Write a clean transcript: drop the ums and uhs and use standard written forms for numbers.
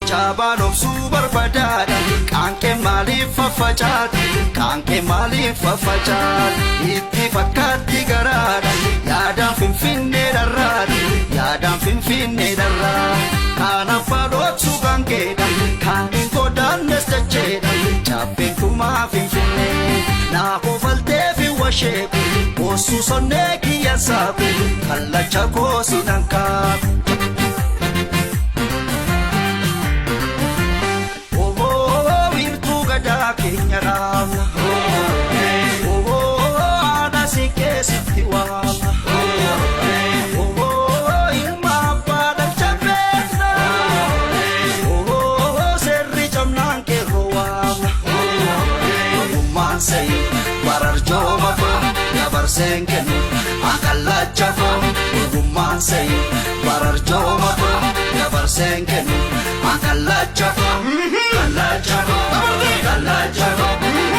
Jabalo super badad, kanke mali fafajad, kanke mali fafajad. Itti fakati garad, yadam finfinne darad, yadam finfinne darad. Kana falot sugange, kanin kodan nestache, chapin kuma finfinne. Na kovalte fi washe, osu sonne kiyasab, kalla chako sinanka. Kenya Rama, oh ana sike sitiwa, oh ilma pada chapena, oh serri jamnan ke roam, oh mansai barar joma fa ya barsenken akalla chafo, oh mansai barar joma fa ya barsenken akalla chafo, akalla chafo.